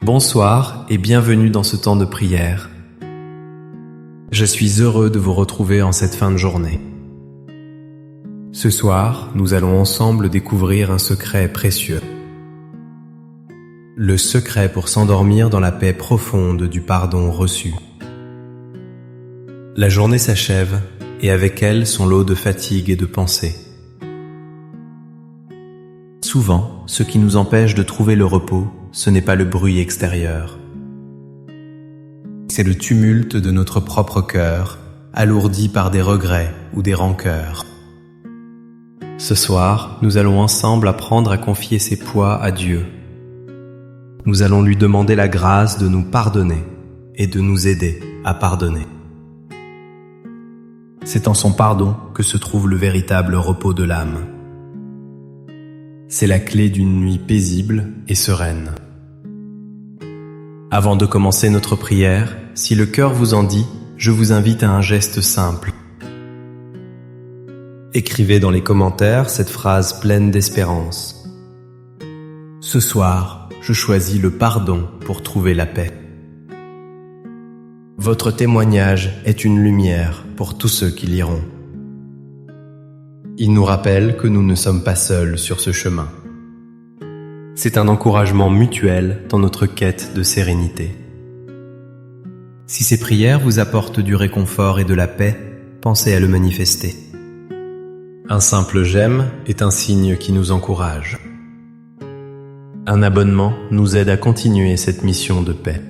Bonsoir et bienvenue dans ce temps de prière. Je suis heureux de vous retrouver en cette fin de journée. Ce soir, nous allons ensemble découvrir un secret précieux. Le secret pour s'endormir dans la paix profonde du pardon reçu. La journée s'achève et avec elle son lot de fatigue et de pensée. Souvent, ce qui nous empêche de trouver le repos, ce n'est pas le bruit extérieur. C'est le tumulte de notre propre cœur, alourdi par des regrets ou des rancœurs. Ce soir, nous allons ensemble apprendre à confier ces poids à Dieu. Nous allons lui demander la grâce de nous pardonner et de nous aider à pardonner. C'est en son pardon que se trouve le véritable repos de l'âme. C'est la clé d'une nuit paisible et sereine. Avant de commencer notre prière, si le cœur vous en dit, je vous invite à un geste simple. Écrivez dans les commentaires cette phrase pleine d'espérance. Ce soir, je choisis le pardon pour trouver la paix. Votre témoignage est une lumière pour tous ceux qui liront. Il nous rappelle que nous ne sommes pas seuls sur ce chemin. C'est un encouragement mutuel dans notre quête de sérénité. Si ces prières vous apportent du réconfort et de la paix, pensez à le manifester. Un simple j'aime est un signe qui nous encourage. Un abonnement nous aide à continuer cette mission de paix.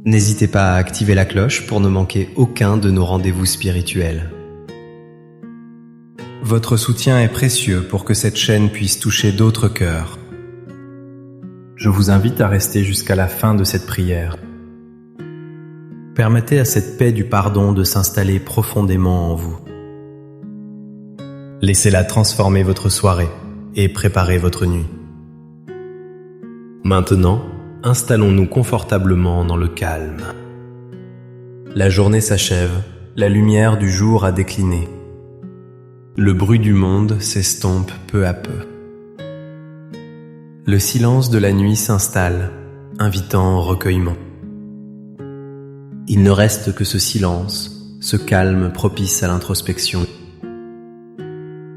N'hésitez pas à activer la cloche pour ne manquer aucun de nos rendez-vous spirituels. Votre soutien est précieux pour que cette chaîne puisse toucher d'autres cœurs. Je vous invite à rester jusqu'à la fin de cette prière. Permettez à cette paix du pardon de s'installer profondément en vous. Laissez-la transformer votre soirée et préparer votre nuit. Maintenant, installons-nous confortablement dans le calme. La journée s'achève, la lumière du jour a décliné. Le bruit du monde s'estompe peu à peu. Le silence de la nuit s'installe, invitant au recueillement. Il ne reste que ce silence, ce calme propice à l'introspection.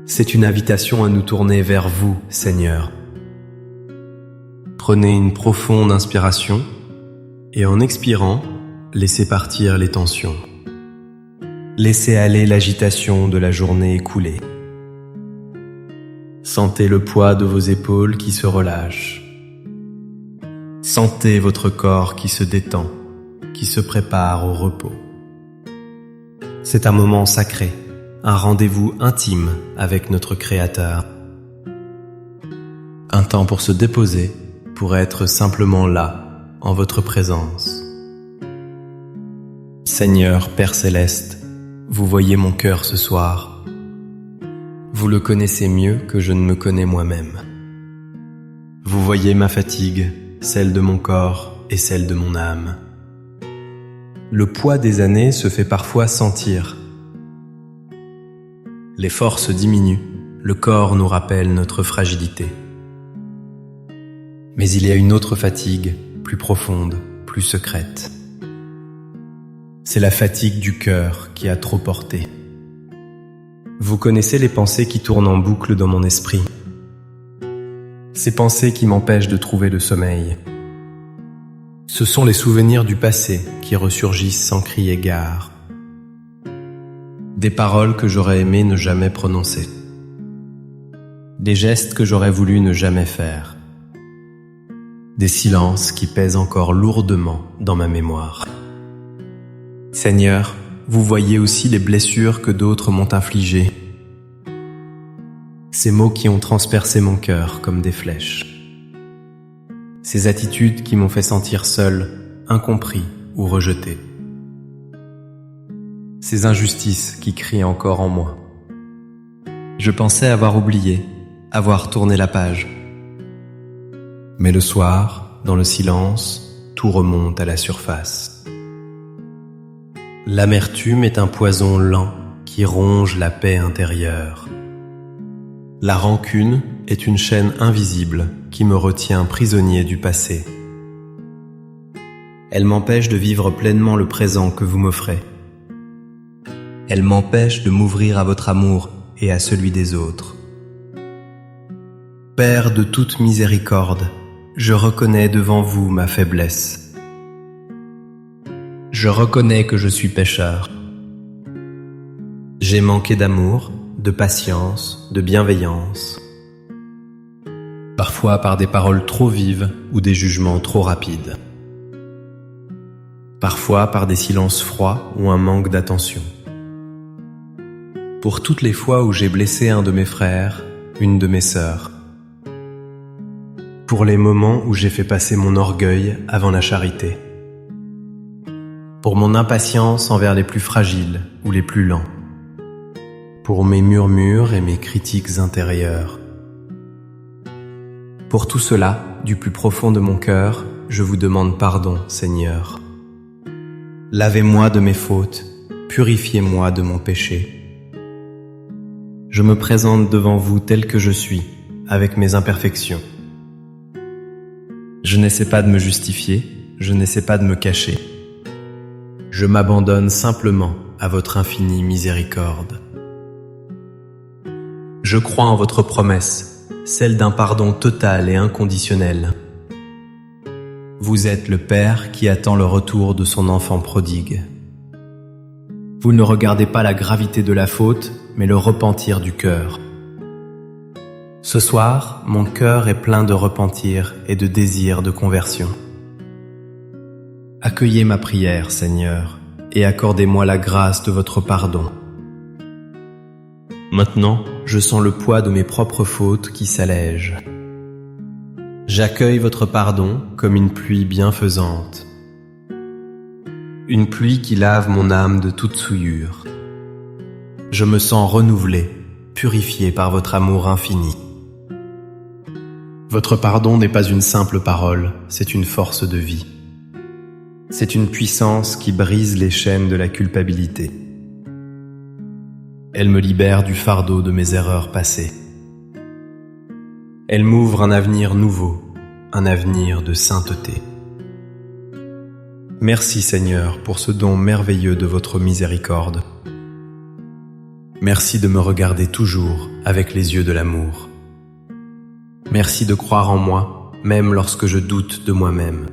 C'est une invitation à nous tourner vers vous, Seigneur. Prenez une profonde inspiration et en expirant, laissez partir les tensions. Laissez aller l'agitation de la journée écoulée. Sentez le poids de vos épaules qui se relâchent. Sentez votre corps qui se détend, qui se prépare au repos. C'est un moment sacré, un rendez-vous intime avec notre Créateur. Un temps pour se déposer, pour être simplement là, en votre présence. Seigneur Père Céleste, vous voyez mon cœur ce soir. Vous le connaissez mieux que je ne me connais moi-même. Vous voyez ma fatigue, celle de mon corps et celle de mon âme. Le poids des années se fait parfois sentir. Les forces diminuent, le corps nous rappelle notre fragilité. Mais il y a une autre fatigue, plus profonde, plus secrète. C'est la fatigue du cœur qui a trop porté. Vous connaissez les pensées qui tournent en boucle dans mon esprit. Ces pensées qui m'empêchent de trouver le sommeil. Ce sont les souvenirs du passé qui ressurgissent sans crier gare. Des paroles que j'aurais aimé ne jamais prononcer. Des gestes que j'aurais voulu ne jamais faire. Des silences qui pèsent encore lourdement dans ma mémoire. Seigneur, vous voyez aussi les blessures que d'autres m'ont infligées. Ces mots qui ont transpercé mon cœur comme des flèches. Ces attitudes qui m'ont fait sentir seul, incompris ou rejeté. Ces injustices qui crient encore en moi. Je pensais avoir oublié, avoir tourné la page. Mais le soir, dans le silence, tout remonte à la surface. L'amertume est un poison lent qui ronge la paix intérieure. La rancune est une chaîne invisible qui me retient prisonnier du passé. Elle m'empêche de vivre pleinement le présent que vous m'offrez. Elle m'empêche de m'ouvrir à votre amour et à celui des autres. Père de toute miséricorde, je reconnais devant vous ma faiblesse. Je reconnais que je suis pécheur. J'ai manqué d'amour, de patience, de bienveillance. Parfois par des paroles trop vives ou des jugements trop rapides. Parfois par des silences froids ou un manque d'attention. Pour toutes les fois où j'ai blessé un de mes frères, une de mes sœurs. Pour les moments où j'ai fait passer mon orgueil avant la charité. Pour mon impatience envers les plus fragiles ou les plus lents. Pour mes murmures et mes critiques intérieures. Pour tout cela, du plus profond de mon cœur, je vous demande pardon, Seigneur. Lavez-moi de mes fautes, purifiez-moi de mon péché. Je me présente devant vous tel que je suis, avec mes imperfections. Je n'essaie pas de me justifier, je n'essaie pas de me cacher. Je m'abandonne simplement à votre infinie miséricorde. Je crois en votre promesse, celle d'un pardon total et inconditionnel. Vous êtes le Père qui attend le retour de son enfant prodigue. Vous ne regardez pas la gravité de la faute, mais le repentir du cœur. Ce soir, mon cœur est plein de repentir et de désir de conversion. Accueillez ma prière, Seigneur, et accordez-moi la grâce de votre pardon. Maintenant, je sens le poids de mes propres fautes qui s'allège. J'accueille votre pardon comme une pluie bienfaisante. Une pluie qui lave mon âme de toute souillure. Je me sens renouvelé, purifié par votre amour infini. Votre pardon n'est pas une simple parole, c'est une force de vie. C'est une puissance qui brise les chaînes de la culpabilité. Elle me libère du fardeau de mes erreurs passées. Elle m'ouvre un avenir nouveau, un avenir de sainteté. Merci Seigneur pour ce don merveilleux de votre miséricorde. Merci de me regarder toujours avec les yeux de l'amour. Merci de croire en moi, même lorsque je doute de moi-même.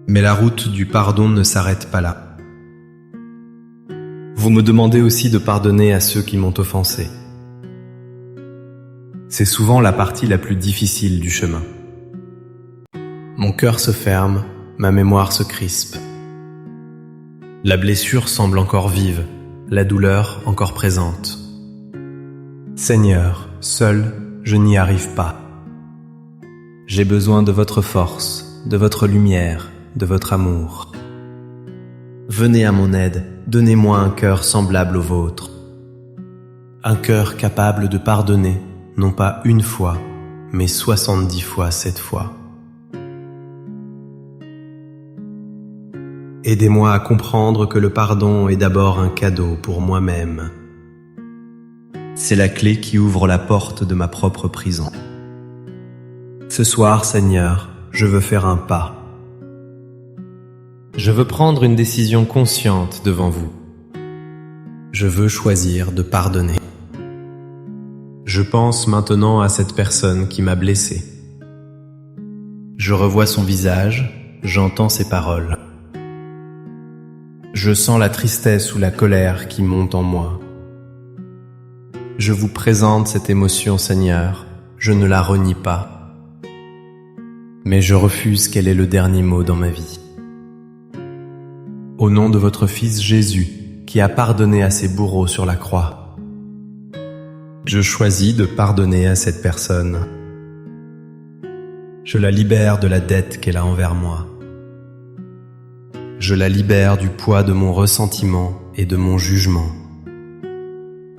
Mais la route du pardon ne s'arrête pas là. Vous me demandez aussi de pardonner à ceux qui m'ont offensé. C'est souvent la partie la plus difficile du chemin. Mon cœur se ferme, ma mémoire se crispe. La blessure semble encore vive, la douleur encore présente. Seigneur, seul, je n'y arrive pas. J'ai besoin de votre force, de votre lumière, de votre amour. Venez à mon aide, donnez-moi un cœur semblable au vôtre. Un cœur capable de pardonner, non pas une fois, mais 70 fois 7 fois. Aidez-moi à comprendre que le pardon est d'abord un cadeau pour moi-même. C'est la clé qui ouvre la porte de ma propre prison. Ce soir, Seigneur, je veux faire un pas. Je veux prendre une décision consciente devant vous. Je veux choisir de pardonner. Je pense maintenant à cette personne qui m'a blessé. Je revois son visage, j'entends ses paroles. Je sens la tristesse ou la colère qui monte en moi. Je vous présente cette émotion, Seigneur, je ne la renie pas. Mais je refuse qu'elle ait le dernier mot dans ma vie. Au nom de votre Fils Jésus, qui a pardonné à ses bourreaux sur la croix, je choisis de pardonner à cette personne. Je la libère de la dette qu'elle a envers moi. Je la libère du poids de mon ressentiment et de mon jugement.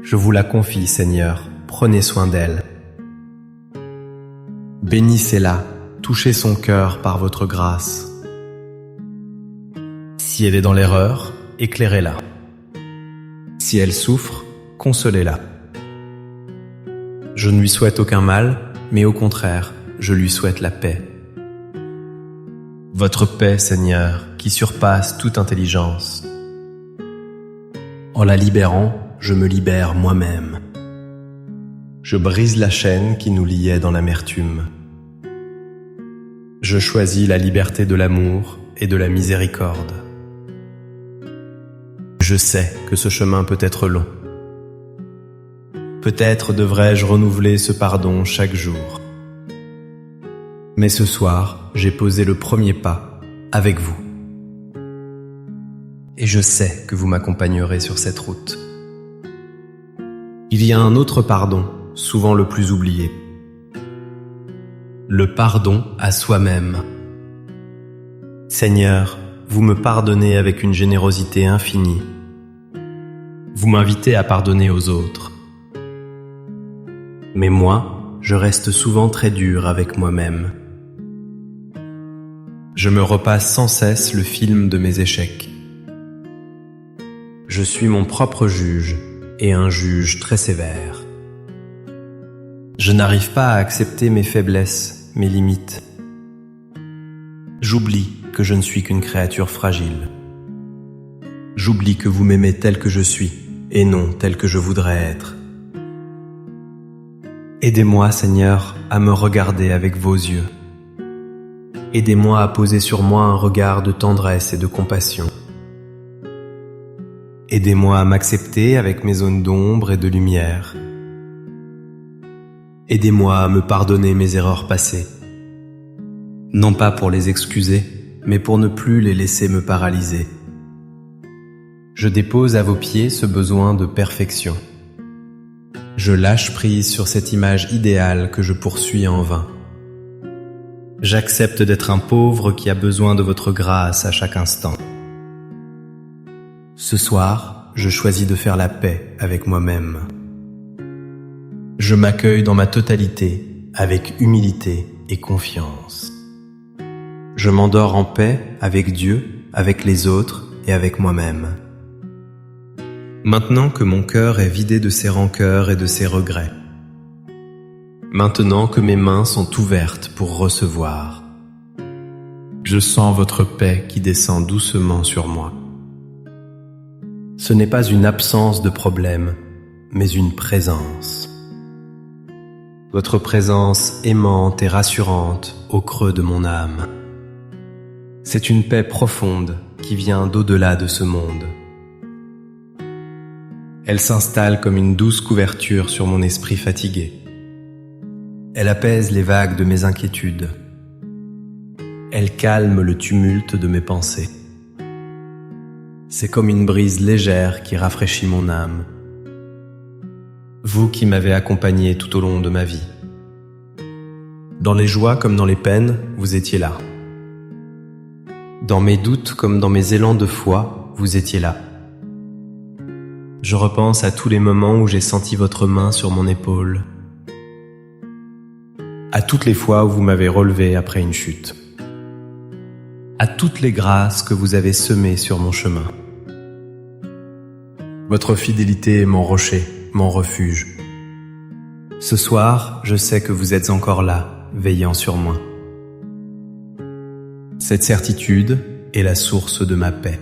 Je vous la confie, Seigneur, prenez soin d'elle. Bénissez-la, touchez son cœur par votre grâce. Si elle est dans l'erreur, éclairez-la. Si elle souffre, consolez-la. Je ne lui souhaite aucun mal, mais au contraire, je lui souhaite la paix. Votre paix, Seigneur, qui surpasse toute intelligence. En la libérant, je me libère moi-même. Je brise la chaîne qui nous liait dans l'amertume. Je choisis la liberté de l'amour et de la miséricorde. Je sais que ce chemin peut être long. Peut-être devrais-je renouveler ce pardon chaque jour. Mais ce soir, j'ai posé le premier pas avec vous. Et je sais que vous m'accompagnerez sur cette route. Il y a un autre pardon, souvent le plus oublié. Le pardon à soi-même. Seigneur, vous me pardonnez avec une générosité infinie. Vous m'invitez à pardonner aux autres. Mais moi, je reste souvent très dur avec moi-même. Je me repasse sans cesse le film de mes échecs. Je suis mon propre juge, et un juge très sévère. Je n'arrive pas à accepter mes faiblesses, mes limites. J'oublie que je ne suis qu'une créature fragile. J'oublie que vous m'aimez tel que je suis, et non tel que je voudrais être. Aidez-moi, Seigneur, à me regarder avec vos yeux. Aidez-moi à poser sur moi un regard de tendresse et de compassion. Aidez-moi à m'accepter avec mes zones d'ombre et de lumière. Aidez-moi à me pardonner mes erreurs passées. Non pas pour les excuser, mais pour ne plus les laisser me paralyser. Je dépose à vos pieds ce besoin de perfection. Je lâche prise sur cette image idéale que je poursuis en vain. J'accepte d'être un pauvre qui a besoin de votre grâce à chaque instant. Ce soir, je choisis de faire la paix avec moi-même. Je m'accueille dans ma totalité avec humilité et confiance. Je m'endors en paix avec Dieu, avec les autres et avec moi-même. Maintenant que mon cœur est vidé de ses rancœurs et de ses regrets. Maintenant que mes mains sont ouvertes pour recevoir. Je sens votre paix qui descend doucement sur moi. Ce n'est pas une absence de problème, mais une présence. Votre présence aimante et rassurante au creux de mon âme. C'est une paix profonde qui vient d'au-delà de ce monde. Elle s'installe comme une douce couverture sur mon esprit fatigué. Elle apaise les vagues de mes inquiétudes. Elle calme le tumulte de mes pensées. C'est comme une brise légère qui rafraîchit mon âme. Vous qui m'avez accompagné tout au long de ma vie. Dans les joies comme dans les peines, vous étiez là. Dans mes doutes comme dans mes élans de foi, vous étiez là. Je repense à tous les moments où j'ai senti votre main sur mon épaule. À toutes les fois où vous m'avez relevé après une chute. À toutes les grâces que vous avez semées sur mon chemin. Votre fidélité est mon rocher, mon refuge. Ce soir, je sais que vous êtes encore là, veillant sur moi. Cette certitude est la source de ma paix.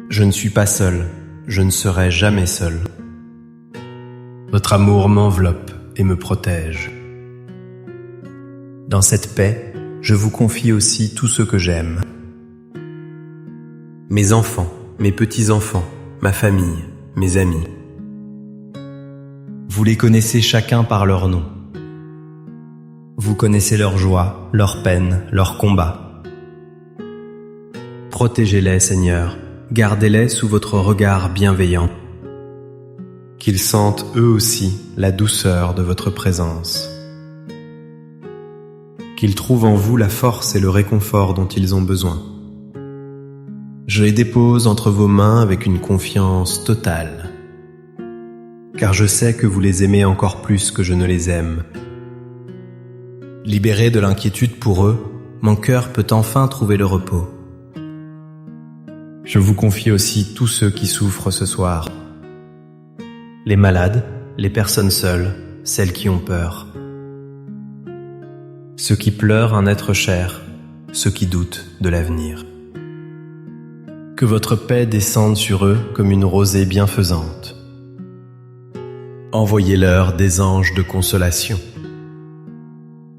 Je ne suis pas seul, je ne serai jamais seul. Votre amour m'enveloppe et me protège. Dans cette paix, je vous confie aussi tout ce que j'aime. Mes enfants, mes petits-enfants, ma famille, mes amis. Vous les connaissez chacun par leur nom. Vous connaissez leur joie, leur peine, leur combat. Protégez-les, Seigneur, gardez-les sous votre regard bienveillant. Qu'ils sentent eux aussi la douceur de votre présence. Qu'ils trouvent en vous la force et le réconfort dont ils ont besoin. Je les dépose entre vos mains avec une confiance totale, car je sais que vous les aimez encore plus que je ne les aime. Libéré de l'inquiétude pour eux, mon cœur peut enfin trouver le repos. Je vous confie aussi tous ceux qui souffrent ce soir. Les malades, les personnes seules, celles qui ont peur. Ceux qui pleurent un être cher, ceux qui doutent de l'avenir. Que votre paix descende sur eux comme une rosée bienfaisante. Envoyez-leur des anges de consolation.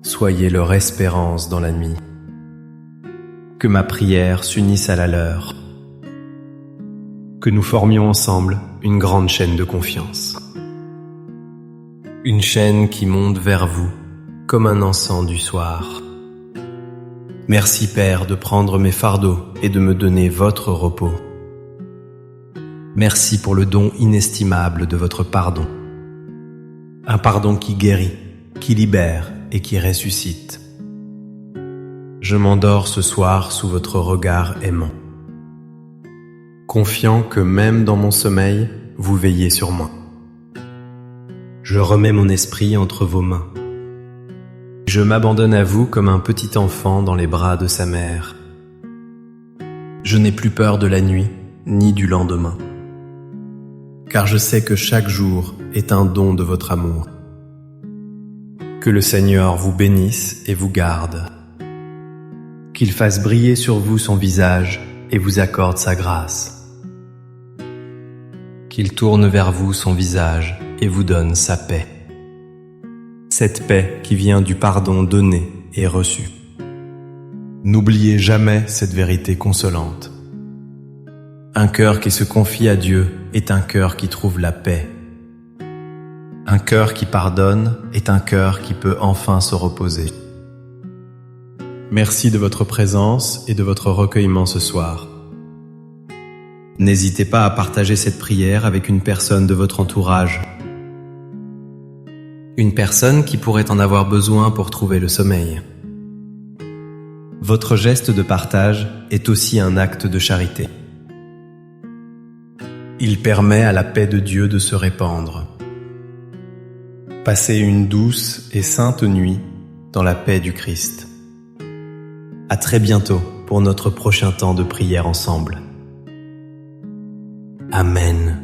Soyez leur espérance dans la nuit. Que ma prière s'unisse à la leur. Que nous formions ensemble une grande chaîne de confiance. Une chaîne qui monte vers vous comme un encens du soir. Merci Père de prendre mes fardeaux et de me donner votre repos. Merci pour le don inestimable de votre pardon. Un pardon qui guérit, qui libère et qui ressuscite. Je m'endors ce soir sous votre regard aimant, confiant que même dans mon sommeil, vous veillez sur moi. Je remets mon esprit entre vos mains. Je m'abandonne à vous comme un petit enfant dans les bras de sa mère. Je n'ai plus peur de la nuit, ni du lendemain, car je sais que chaque jour est un don de votre amour. Que le Seigneur vous bénisse et vous garde. Qu'il fasse briller sur vous son visage et vous accorde sa grâce. Qu'il tourne vers vous son visage et vous donne sa paix. Cette paix qui vient du pardon donné et reçu. N'oubliez jamais cette vérité consolante. Un cœur qui se confie à Dieu est un cœur qui trouve la paix. Un cœur qui pardonne est un cœur qui peut enfin se reposer. Merci de votre présence et de votre recueillement ce soir. N'hésitez pas à partager cette prière avec une personne de votre entourage. Une personne qui pourrait en avoir besoin pour trouver le sommeil. Votre geste de partage est aussi un acte de charité. Il permet à la paix de Dieu de se répandre. Passez une douce et sainte nuit dans la paix du Christ. À très bientôt pour notre prochain temps de prière ensemble. Amen.